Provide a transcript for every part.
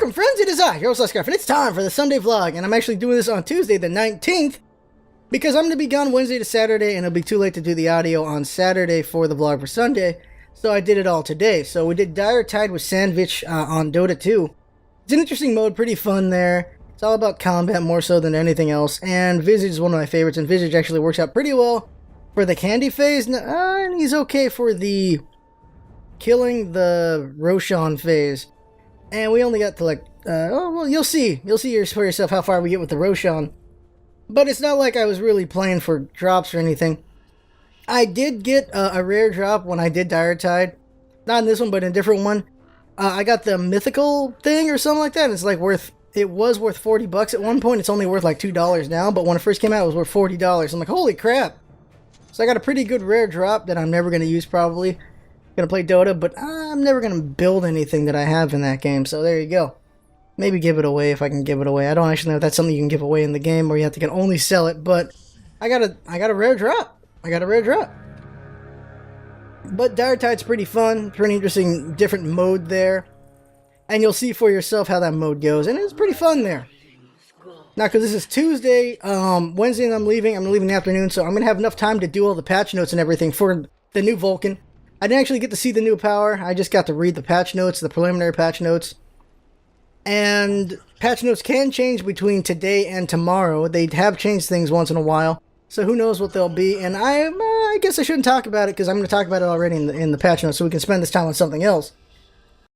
Welcome friends, it is I, your SundaySpecial, and it's time for the Sunday vlog, and I'm actually doing this on Tuesday the 19th, because I'm going to be gone Wednesday to Saturday, and it'll be too late to do the audio on Saturday for the vlog for Sunday, so I did it all today. So we did Diretide with Sandwich on Dota 2. It's an interesting mode, pretty fun there. It's all about combat more so than anything else, and Visage is one of my favorites, and Visage actually works out pretty well for the candy phase, and he's okay for the killing the Roshan phase. And we only got to like, you'll see for yourself how far we get with the Roshan. But it's not like I was really playing for drops or anything. I did get a rare drop when I did Diretide. Not in this one, but in a different one. I got the mythical thing or something like that. And it's like it was worth 40 bucks at one point. It's only worth like $2 now. But when it first came out, it was worth $40. I'm like, holy crap. So I got a pretty good rare drop that I'm never going to use probably. Gonna play Dota, but I'm never gonna build anything that I have in that game, so there you go. Maybe give it away if I can give it away. I don't actually know if that's something you can give away in the game or you have to only sell it, but I got a rare drop. But Diretide's pretty fun, pretty interesting, different mode there. And you'll see for yourself how that mode goes, and it's pretty fun there. Now, because this is Tuesday, Wednesday I'm leaving in the afternoon, so I'm gonna have enough time to do all the patch notes and everything for the new Vulcan. I didn't actually get to see the new power. I just got to read the patch notes, the preliminary patch notes. And patch notes can change between today and tomorrow. They have changed things once in a while. So who knows what they'll be. And I guess I shouldn't talk about it because I'm going to talk about it already in the patch notes so we can spend this time on something else.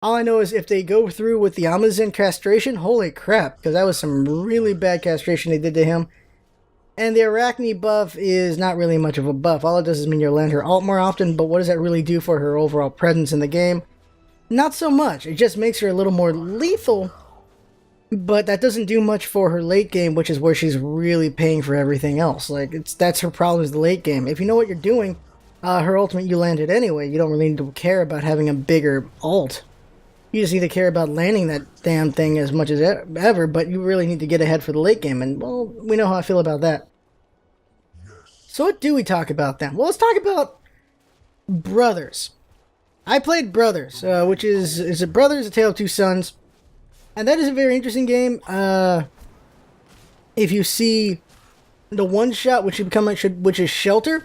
All I know is if they go through with the Amazon castration, holy crap. Because that was some really bad castration they did to him. And the Arachne buff is not really much of a buff. All it does is mean you'll land her ult more often, but what does that really do for her overall presence in the game? Not so much. It just makes her a little more lethal, but that doesn't do much for her late game, which is where she's really paying for everything else. Like, that's her problem is the late game. If you know what you're doing, her ultimate you landed anyway. You don't really need to care about having a bigger ult. You just need to care about landing that damn thing as much as ever, but you really need to get ahead for the late game, and, well, we know how I feel about that. So what do we talk about then? Well, let's talk about Brothers. I played Brothers, which is a Brothers, A Tale of Two Sons, and that is a very interesting game. If you see the one-shot, which is Shelter.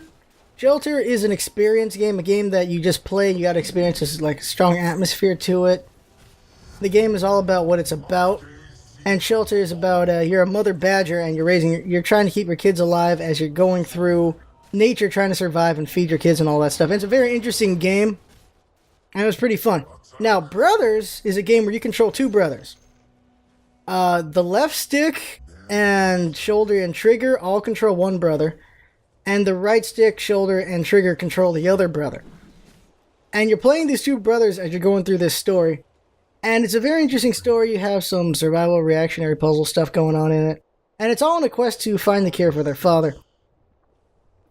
Shelter is an experience game, a game that you just play, you gotta experience this, like, strong atmosphere to it. The game is all about what it's about, and Shelter is about you're a mother badger and you're trying to keep your kids alive as you're going through nature, trying to survive and feed your kids and all that stuff. And it's a very interesting game, and it was pretty fun. Now, Brothers is a game where you control two brothers. The left stick and shoulder and trigger all control one brother, and the right stick, shoulder, and trigger control the other brother. And you're playing these two brothers as you're going through this story. And it's a very interesting story. You have some survival reactionary puzzle stuff going on in it. And it's all on a quest to find the cure for their father.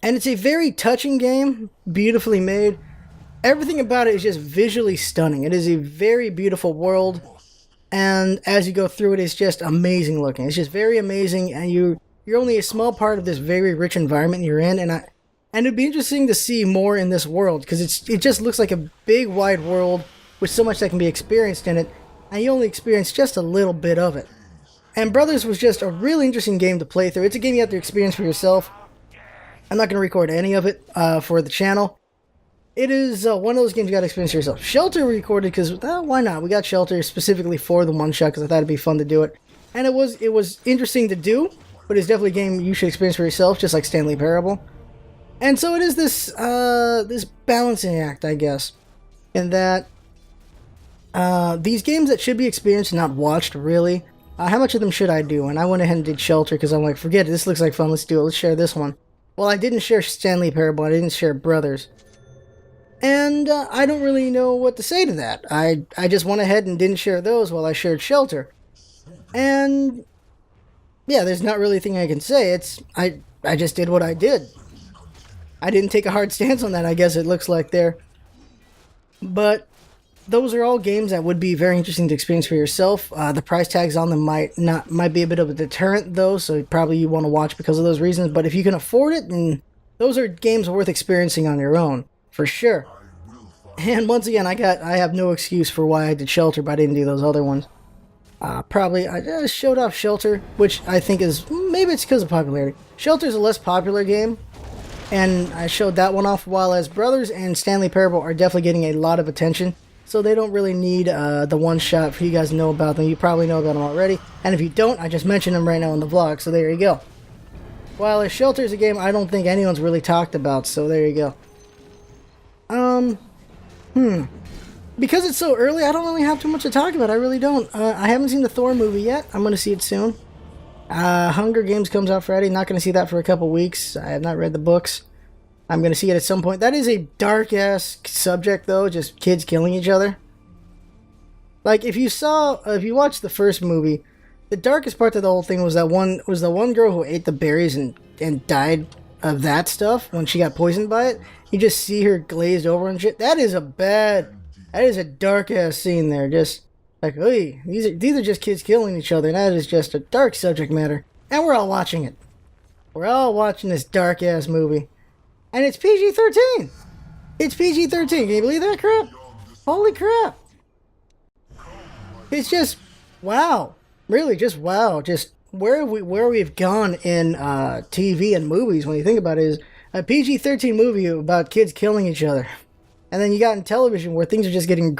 And it's a very touching game, beautifully made. Everything about it is just visually stunning. It is a very beautiful world. And as you go through it, it's just amazing looking. It's just very amazing. And you're only a small part of this very rich environment you're in. And it'd be interesting to see more in this world. Because it just looks like a big wide world with so much that can be experienced in it, and you only experience just a little bit of it. And Brothers was just a really interesting game to play through. It's a game you have to experience for yourself. I'm not going to record any of it for the channel. It is one of those games you got to experience for yourself. Shelter we recorded because, why not? We got Shelter specifically for the one-shot because I thought it'd be fun to do it. And it was interesting to do, but it's definitely a game you should experience for yourself, just like Stanley Parable. And so it is this balancing act, I guess, in that these games that should be experienced and not watched, really, how much of them should I do? And I went ahead and did Shelter because I'm like, forget it, this looks like fun, let's do it, let's share this one. Well, I didn't share Stanley Parable, I didn't share Brothers. And I don't really know what to say to that. I just went ahead and didn't share those while I shared Shelter. And yeah, there's not really a thing I can say. I just did what I did. I didn't take a hard stance on that, I guess it looks like there. But those are all games that would be very interesting to experience for yourself. The price tags on them might be a bit of a deterrent though, so probably you want to watch because of those reasons. But if you can afford it, then those are games worth experiencing on your own, for sure. And once again, I have no excuse for why I did Shelter, but I didn't do those other ones. Probably I showed off Shelter, which I think is, maybe it's because of popularity. Shelter's a less popular game, and I showed that one off, while as Brothers and Stanley Parable are definitely getting a lot of attention, so they don't really need the one shot for you guys to know about them. You probably know about them already, and if you don't, I just mentioned them right now in the vlog, so there you go. While as Shelter is a game I don't think anyone's really talked about, so there you go. Because it's so early, I don't really have too much to talk about. I really don't. I haven't seen the Thor movie yet. I'm going to see it soon. Hunger Games comes out Friday. Not going to see that for a couple weeks. I have not read the books. I'm going to see it at some point. That is a dark-ass subject, though. Just kids killing each other. Like, if you watched the first movie, the darkest part of the whole thing was the one girl who ate the berries and died of that stuff when she got poisoned by it. You just see her glazed over and shit. That is a dark-ass scene there. Just like, hey, these are just kids killing each other. And that is just a dark subject matter. And we're all watching it. We're all watching this dark-ass movie. And it's PG-13. It's PG-13. Can you believe that crap? Holy crap. It's just, wow. Really, just wow. Just where we've gone in TV and movies, when you think about it, is a PG-13 movie about kids killing each other. And then you got in television where things are just getting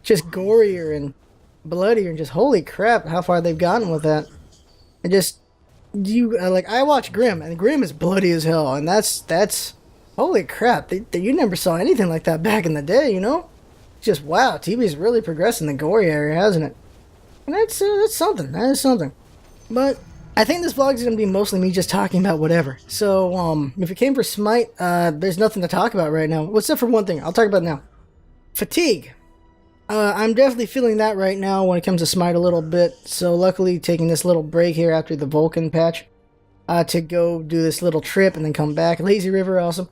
just gorier and bloodier, and just holy crap how far they've gotten with that. And just, like, I watch Grimm, and Grimm is bloody as hell, and that's holy crap. You never saw anything like that back in the day, you know? Just wow, TV's really progressed in the gory area, hasn't it? And that's something. That is something. But I think this vlog is going to be mostly me just talking about whatever. So, if it came for Smite, there's nothing to talk about right now. Except for one thing. I'll talk about it now. Fatigue. I'm definitely feeling that right now when it comes to Smite a little bit. So, luckily, taking this little break here after the Vulcan patch to go do this little trip and then come back. Lazy River, awesome.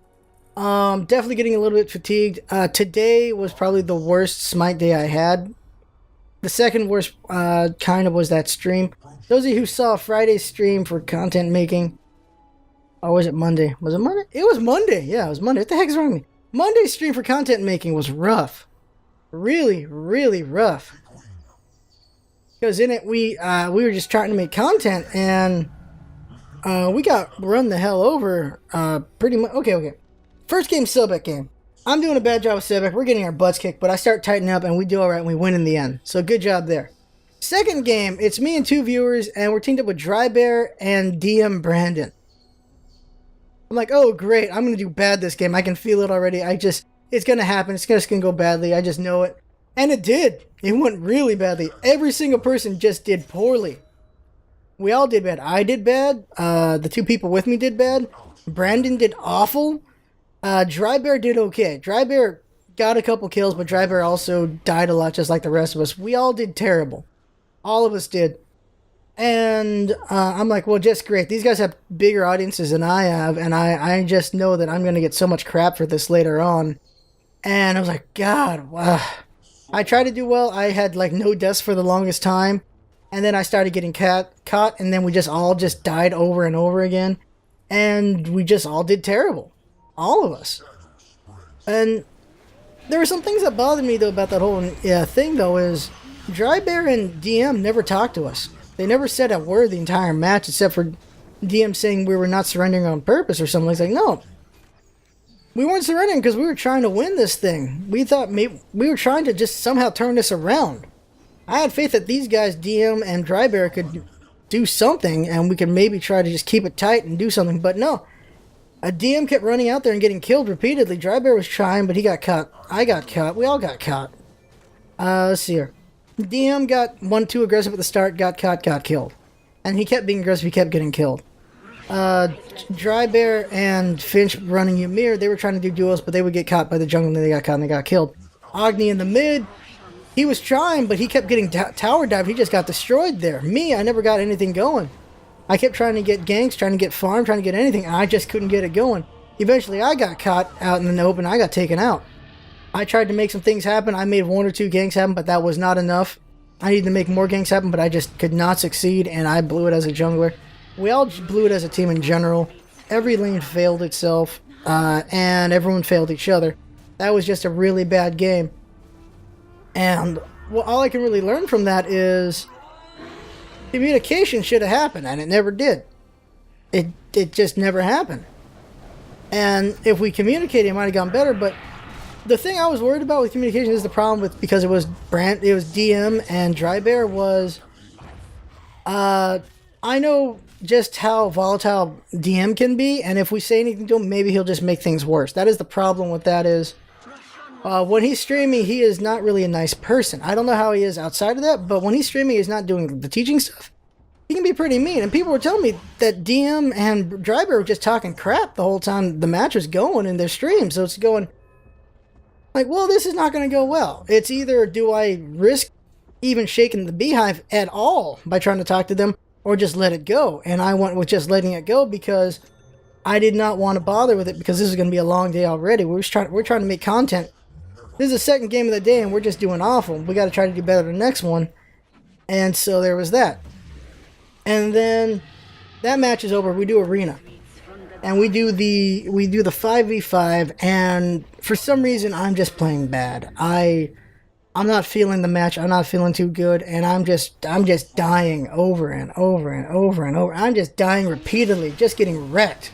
Definitely getting a little bit fatigued. Today was probably the worst Smite day I had. The second worst kind of was that stream. Those of you who saw Friday's stream for content making, or was it Monday? Was it Monday? It was Monday. Yeah, it was Monday. What the heck is wrong with me? Monday's stream for content making was rough. Really, really rough. Because in it, we were just trying to make content, and we got run the hell over pretty much. Okay. First game, Selbek game. I'm doing a bad job with Sebek. We're getting our butts kicked, but I start tightening up, and we do all right, and we win in the end. So good job there. Second game, it's me and two viewers, and we're teamed up with Dry Bear and DM Brandon. I'm like, oh, great. I'm going to do bad this game. I can feel it already. It's going to happen. It's just going to go badly. I just know it. And it did. It went really badly. Every single person just did poorly. We all did bad. I did bad. The two people with me did bad. Brandon did awful. Dry Bear did okay. Dry Bear got a couple kills, but Dry Bear also died a lot just like the rest of us. We all did terrible. All of us did. And I'm like, well, just great. These guys have bigger audiences than I have, and I just know that I'm going to get so much crap for this later on. And I was like, God, wow. I tried to do well. I had like no deaths for the longest time. And then I started getting caught, and then we just all just died over and over again. And we just all did terrible. All of us. And there were some things that bothered me, though, about that whole thing, though, is Dry Bear and DM never talked to us. They never said a word the entire match, except for DM saying we were not surrendering on purpose or something. It's like, no. We weren't surrendering because we were trying to win this thing. We thought maybe we were trying to just somehow turn this around. I had faith that these guys, DM and Dry Bear, could do something, and we could maybe try to just keep it tight and do something, but no. A DM kept running out there and getting killed repeatedly. Dry Bear was trying, but he got caught. I got caught. We all got caught. Let's see here. DM got one too aggressive at the start, got caught, got killed. And he kept being aggressive, he kept getting killed. Dry Bear and Finch running Ymir, they were trying to do duos, but they would get caught by the jungle, and then they got caught and they got killed. Agni in the mid, he was trying, but he kept getting tower dived. He just got destroyed there. Me, I never got anything going. I kept trying to get ganks, trying to get farm, trying to get anything, and I just couldn't get it going. Eventually, I got caught out in the open. I got taken out. I tried to make some things happen. I made one or two ganks happen, but that was not enough. I needed to make more ganks happen, but I just could not succeed, and I blew it as a jungler. We all blew it as a team in general. Every lane failed itself, and everyone failed each other. That was just a really bad game. And well, all I can really learn from that is Communication should have happened, and it never did. It just never happened. And if we communicated, it might have gone better. But the thing I was worried about with communication is the problem with, because it was DM and Dry Bear was, I know just how volatile DM can be, and if we say anything to him, maybe he'll just make things worse. That is the problem with that is, when he's streaming, he is not really a nice person. I don't know how he is outside of that, but when he's streaming, he's not doing the teaching stuff. He can be pretty mean, and people were telling me that DM and Drybear were just talking crap the whole time the match was going in their stream. So it's going like, well, this is not going to go well. It's either do I risk even shaking the beehive at all by trying to talk to them, or just let it go. And I went with just letting it go because I did not want to bother with it, because this is going to be a long day already. We're trying to make content. This is the second game of the day, and we're just doing awful. We got to try to do better the next one. And so there was that. And then that match is over. We do arena, and we do the 5v5. And for some reason, I'm just playing bad. I'm not feeling the match. I'm not feeling too good, and I'm just dying over and over and over and over. I'm just dying repeatedly, just getting wrecked.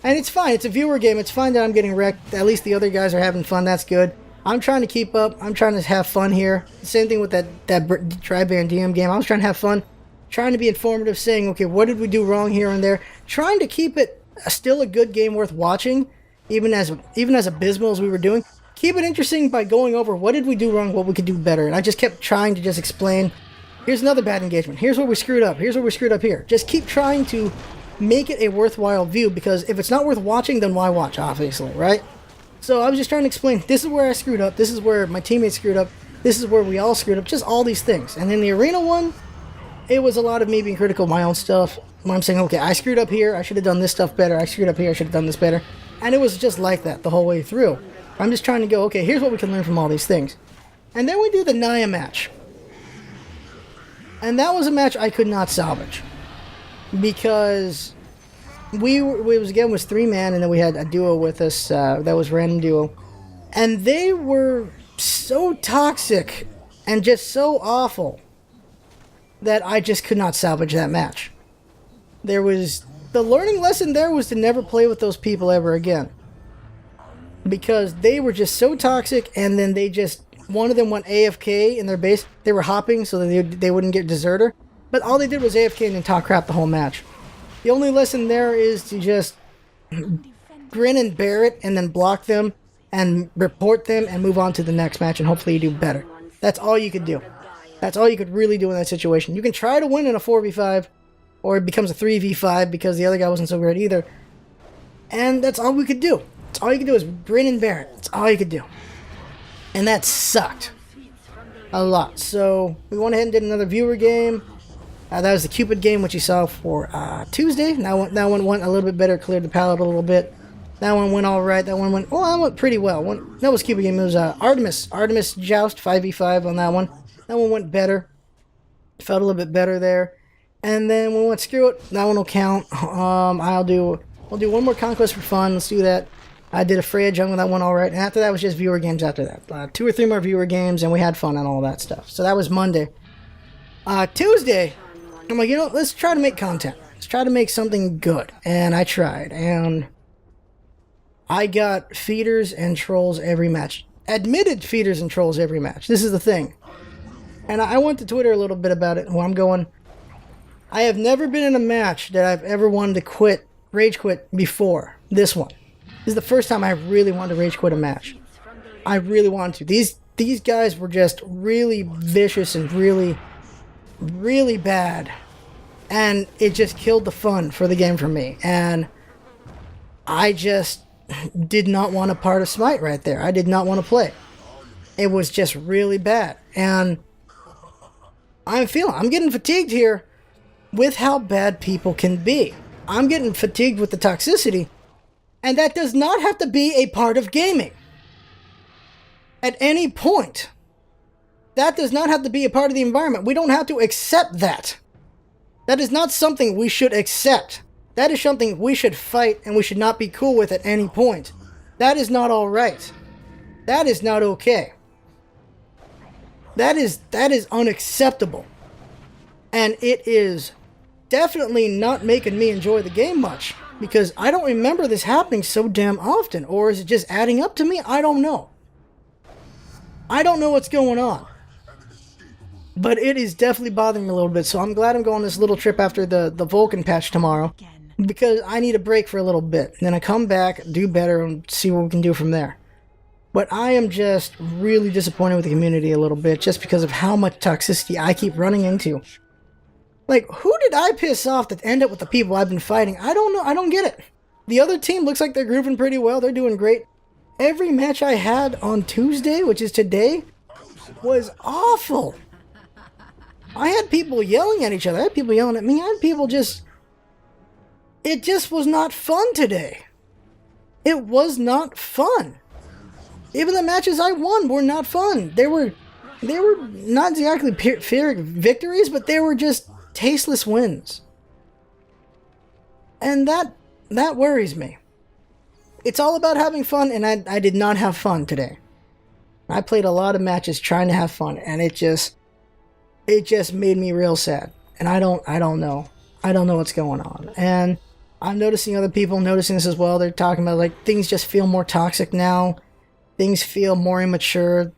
And it's fine. It's a viewer game. It's fine that I'm getting wrecked. At least the other guys are having fun. That's good. I'm trying to keep up. I'm trying to have fun here. Same thing with that Dry Bear and DM game. I was trying to have fun. Trying to be informative, saying, okay, what did we do wrong here and there? Trying to keep it still a good game worth watching, even as abysmal as we were doing. Keep it interesting by going over what did we do wrong, what we could do better. And I just kept trying to just explain, here's another bad engagement. Here's where we screwed up. Here's where we screwed up here. Just keep trying to make it a worthwhile view, because if it's not worth watching, then why watch, obviously, right? So I was just trying to explain, this is where I screwed up. This is where my teammates screwed up. This is where we all screwed up. Just all these things. And then the arena one, it was a lot of me being critical of my own stuff. When I'm saying, okay, I screwed up here. I should have done this stuff better. I screwed up here. I should have done this better. And it was just like that the whole way through. I'm just trying to go, okay, here's what we can learn from all these things. And then we do the Naya match. And that was a match I could not salvage. Because it was 3-man, and then we had a duo with us that was random duo. And they were so toxic and just so awful that I just could not salvage that match. The learning lesson there was to never play with those people ever again. Because they were just so toxic, and then one of them went AFK in their base. They were hopping so that they wouldn't get deserter. But all they did was AFK and then talk crap the whole match. The only lesson there is to just grin and bear it, and then block them and report them and move on to the next match, and hopefully you do better. That's all you could do. That's all you could really do in that situation. You can try to win in a 4v5, or it becomes a 3v5 because the other guy wasn't so great either. And that's all we could do. That's all you could do is grin and bear it. That's all you could do. And that sucked a lot. So we went ahead and did another viewer game. That was the Cupid game, which you saw for Tuesday. That one went a little bit better, cleared the palette a little bit. That one went all right. That one went pretty well. That was Cupid game. It was Artemis Joust 5v5 on that one. That one went better. Felt a little bit better there. And then we went, screw it, that one will count. We'll do one more conquest for fun. Let's do that. I did a Freya jungle, that went all right. And after that was just viewer games after that. 2 or 3 more viewer games, and we had fun and all that stuff. So that was Monday. Tuesday, I'm like, let's try to make content. Let's try to make something good. And I tried. And I got feeders and trolls every match. Admitted feeders and trolls every match. This is the thing. And I went to Twitter a little bit about it, where I'm going, I have never been in a match that I've ever wanted to rage quit before this one. This is the first time I really wanted to rage quit a match. I really wanted to. These guys were just really vicious and really, really bad. And it just killed the fun for the game for me. And I just did not want a part of Smite right there. I did not want to play. It was just really bad. And I'm getting fatigued here with how bad people can be. I'm getting fatigued with the toxicity, and that does not have to be a part of gaming. At any point, that does not have to be a part of the environment. We don't have to accept that. That is not something we should accept. That is something we should fight, and we should not be cool with at any point. That is not all right. That is not okay. That is unacceptable. And it is definitely not making me enjoy the game much, because I don't remember this happening so damn often. Or is it just adding up to me? I don't know. I don't know what's going on. But it is definitely bothering me a little bit, so I'm glad I'm going on this little trip after the Vulcan patch tomorrow, because I need a break for a little bit. And then I come back, do better, and see what we can do from there. But I am just really disappointed with the community a little bit, just because of how much toxicity I keep running into. Like, who did I piss off that end up with the people I've been fighting? I don't know. I don't get it. The other team looks like they're grooving pretty well. They're doing great. Every match I had on Tuesday, which is today, was awful. I had people yelling at each other. I had people yelling at me. I had people just... It just was not fun today. It was not fun. Even the matches I won were not fun. They were not exactly Pyrrhic victories, but they were just tasteless wins. And that worries me. It's all about having fun, and I did not have fun today. I played a lot of matches trying to have fun, and it just made me real sad. And I don't know. I don't know what's going on. And I'm noticing other people noticing this as well. They're talking about, like, things just feel more toxic now. Things feel more immature.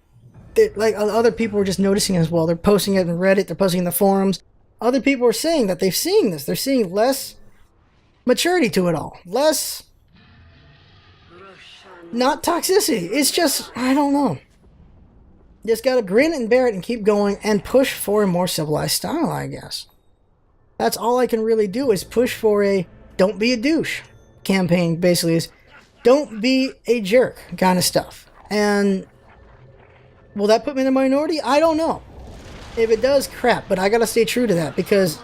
Like, other people are just noticing it as well. They're posting it in Reddit. They're posting it in the forums. Other people are saying that they've seen this. They're seeing less maturity to it all. Less... not toxicity. It's just, I don't know. Just gotta grin and bear it and keep going and push for a more civilized style, I guess. That's all I can really do, is push for a don't be a douche campaign. Basically is don't be a jerk kind of stuff. And will that put me in the minority? I don't know. If it does, crap. But I gotta stay true to that, because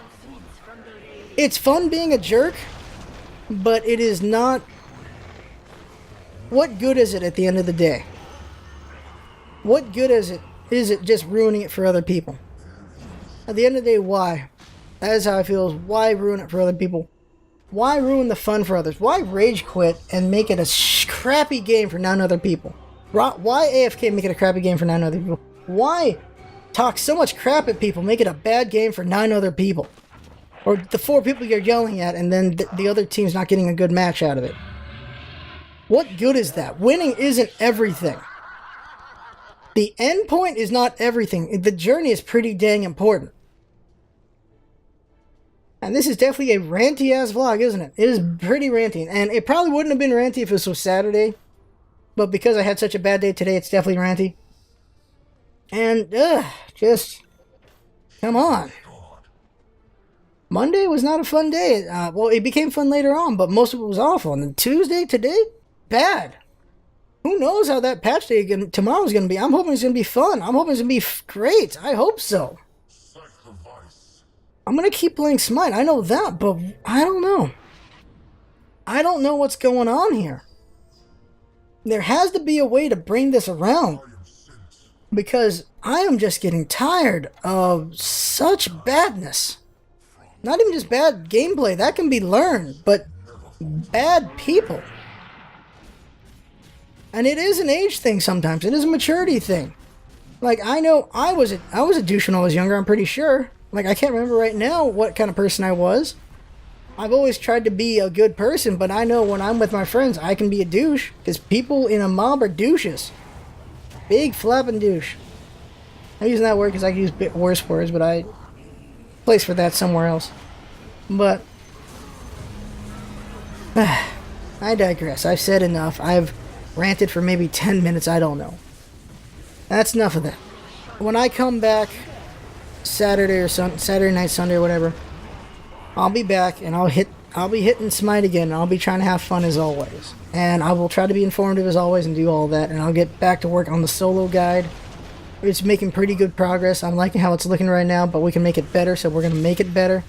it's fun being a jerk, but it is not... What good is it at the end of the day? What good is it? Is it just ruining it for other people? At the end of the day, why? That is how I feel. Is why ruin it for other people? Why ruin the fun for others? Why rage quit and make it a crappy game for 9 other people? Why AFK make it a crappy game for 9 other people? Why talk so much crap at people, make it a bad game for 9 other people? Or the 4 people you're yelling at, and then the other team's not getting a good match out of it. What good is that? Winning isn't everything. The end point is not everything. The journey is pretty dang important. And this is definitely a ranty-ass vlog, isn't it? It is pretty ranty. And it probably wouldn't have been ranty if this was Saturday. But because I had such a bad day today, it's definitely ranty. And, just... come on. Monday was not a fun day. Well, it became fun later on, but most of it was awful. And then Tuesday, today, bad. Who knows how that patch day tomorrow's going to be. I'm hoping it's going to be fun. I'm hoping it's going to be great. I hope so. I'm going to keep playing Smite. I know that, but I don't know. I don't know what's going on here. There has to be a way to bring this around, because I am just getting tired of such badness. Not even just bad gameplay. That can be learned, but bad people. And it is an age thing sometimes. It is a maturity thing. Like, I know I was a douche when I was younger, I'm pretty sure. Like, I can't remember right now what kind of person I was. I've always tried to be a good person, but I know when I'm with my friends, I can be a douche. Because people in a mob are douches. Big flapping douche. I'm using that word because I can use worse words, but I place for that somewhere else. But I digress. I've said enough. I've ranted for maybe 10 minutes. I don't know. That's enough of that. When I come back Saturday or Saturday night, Sunday or whatever, I'll be back and I'll be hitting Smite again. And I'll be trying to have fun as always. And I will try to be informative as always and do all that. And I'll get back to work on the solo guide. It's making pretty good progress. I'm liking how it's looking right now, but we can make it better, so we're going to make it better.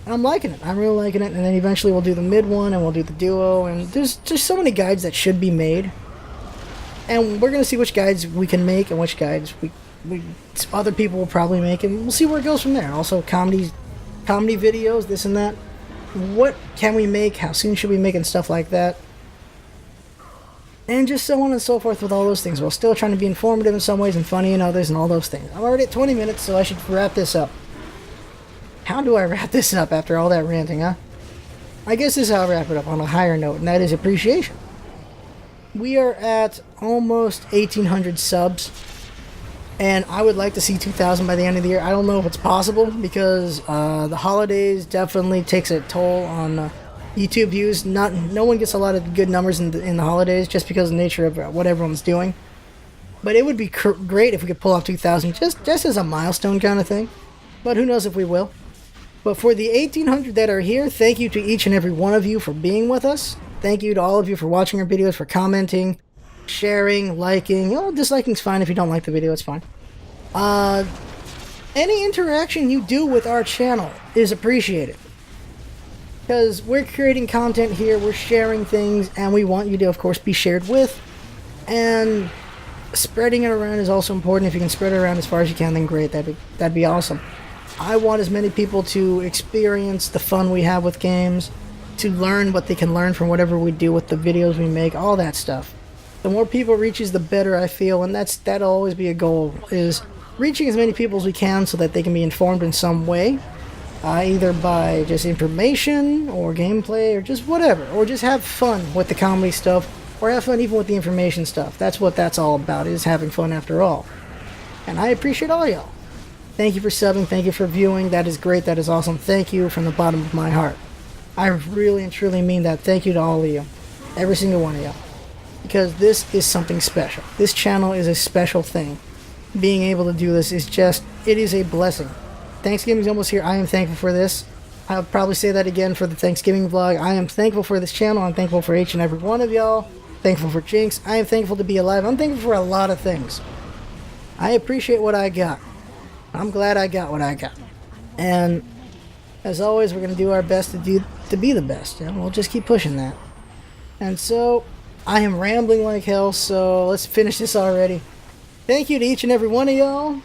And I'm liking it. I'm really liking it. And then eventually we'll do the mid one, and we'll do the duo. And there's just so many guides that should be made. And we're going to see which guides we can make and which guides we other people will probably make. And we'll see where it goes from there. Also, comedy videos, this and that. What can we make? How soon should we make and stuff like that? And just so on and so forth with all those things, while still trying to be informative in some ways and funny in others and all those things. I'm already at 20 minutes, so I should wrap this up. How do I wrap this up after all that ranting, huh? I guess this is how I wrap it up on a higher note, and that is appreciation. We are at almost 1,800 subs, and I would like to see 2,000 by the end of the year. I don't know if it's possible because the holidays definitely takes a toll on YouTube views. No one gets a lot of good numbers in the holidays just because of the nature of what everyone's doing. But it would be great if we could pull off 2,000 just as a milestone kind of thing. But who knows if we will. But for the 1,800 that are here, thank you to each and every one of you for being with us. Thank you to all of you for watching our videos, for commenting, sharing, liking. Disliking's fine if you don't like the video, it's fine. Any interaction you do with our channel is appreciated. Because we're creating content here, we're sharing things, and we want you to, of course, be shared with. And spreading it around is also important. If you can spread it around as far as you can, then great. That'd be awesome. I want as many people to experience the fun we have with games, to learn what they can learn from whatever we do with the videos we make, all that stuff. The more people it reaches, the better I feel, and that'll always be a goal, is reaching as many people as we can so that they can be informed in some way, either by just information or gameplay or just whatever, or just have fun with the comedy stuff, or have fun even with the information stuff. That's what that's all about, is having fun after all. And I appreciate all y'all. Thank you for subbing, thank you for viewing, that is great, that is awesome. Thank you from the bottom of my heart. I really and truly mean that. Thank you to all of you. Every single one of y'all. Because this is something special. This channel is a special thing. Being able to do this is it is a blessing. Thanksgiving's almost here. I am thankful for this. I'll probably say that again for the Thanksgiving vlog. I am thankful for this channel. I'm thankful for each and every one of y'all. Thankful for Jinx. I am thankful to be alive. I'm thankful for a lot of things. I appreciate what I got. I'm glad I got what I got. And as always, we're going to do our best to be the best. And we'll just keep pushing that. And so, I am rambling like hell, so let's finish this already. Thank you to each and every one of y'all.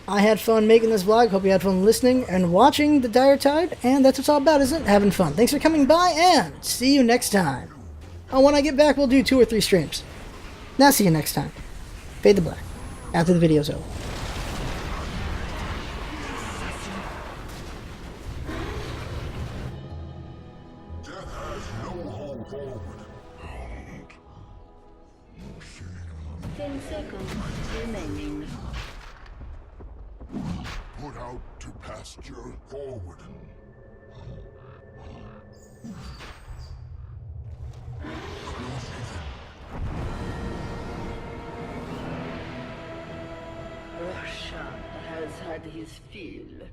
I had fun making this vlog. Hope you had fun listening and watching the Diretide. And that's what it's all about, isn't it? Having fun. Thanks for coming by, and see you next time. Oh, when I get back, we'll do 2 or 3 streams. Now see you next time. Fade to black. After the video's over. Remaining. Put out to pasture forward. Russia has had his fill.